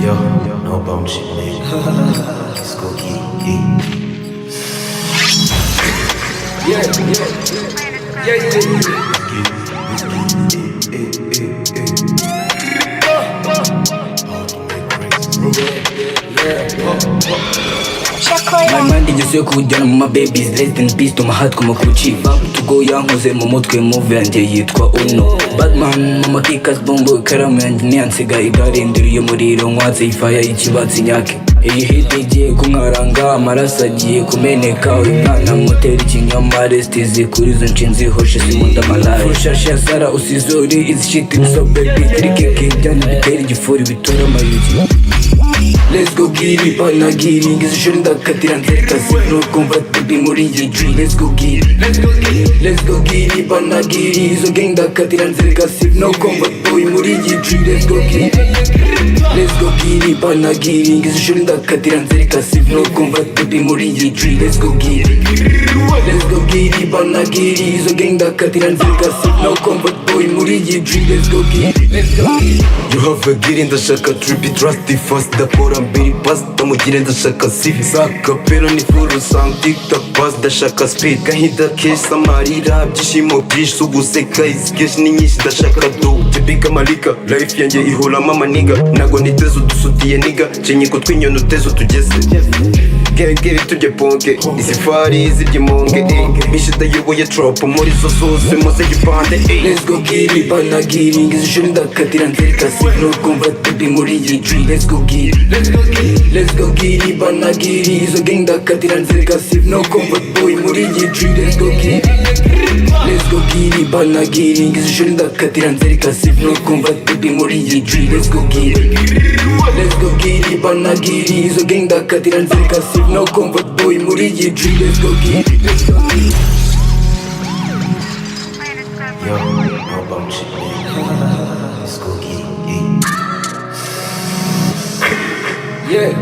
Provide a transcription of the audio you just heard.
Yo, no bone shit, nigga. Let's go get it. My mind igeze kujyana mu ma babies, rest in peace to my heart kuma kuki Vibe to go yankoze mu mutwe move yanjye yitwa Uno Batman mama kikas bombo ikaramu yanjye niyansiga igarindiriye umuriro nkwatse ifaya y'ikibatsi nyake iyi hit igiye kumwaranga amaraso agiye kumeneka uyu mwana mutera ikinyoma rest izi kuri izo nshinzi hoshe simunda malayi Fushashi ya Sara usizori izi shit so baby trikeke byane bitera igifuri bitora amayugi Let's go get it, banagiri Ngize ishuri ndakatira nzereka zero Kumva baby muri iyi G Let's go get it Let's go get it, banagiri Izo gang ndakatira nzereka sip No kumva boy muri iyi G Let's go get it Let's go get it, banagiri Ngize ishuri ndakatira nzereka sip No kumva baby muri iyi G Let's go get it Let's go get it, banagiri Izo gang ndakatira nzereka sip No kumva boy muri iyi G Let's go get it You have a get in ndashaka trippy trusty fast Dakora mbiri pass ndamugire ndashaka CV Saka pero ni full sound TikTok pass ndashaka speed Gahinda kesh samarira byishimo byinshi Ubuseka izi kesh ni nyinshi ndashaka do Jibika malika life yanjye ihora mama niga Nago niteze udusutiye niga Cenye ko twinyono tezo tugeze Genge tujye ponke Izi fari zirye monge Bishi dayoboye trap muri zo zose muze gipande Let's go get it, banagiri Ngize ishuri ndakatira nzereka sip No kumva baby muri iyi G Let's go get it Let's go get it, banagiri Izo gang ndakatira nzereka sip No kumva boy muri iyi G Let's go get it Let's go get it, banagiri Ngize ishuri ndakatira nzereka sip No kumva baby muri iyi G Let's go get it Let's go get it, banagiri Izo gang ndakatira nzereka sip No kumva boy muri iyi G Let's go get it Yo, no bone shit, nigga. Let's go get it. Yeah.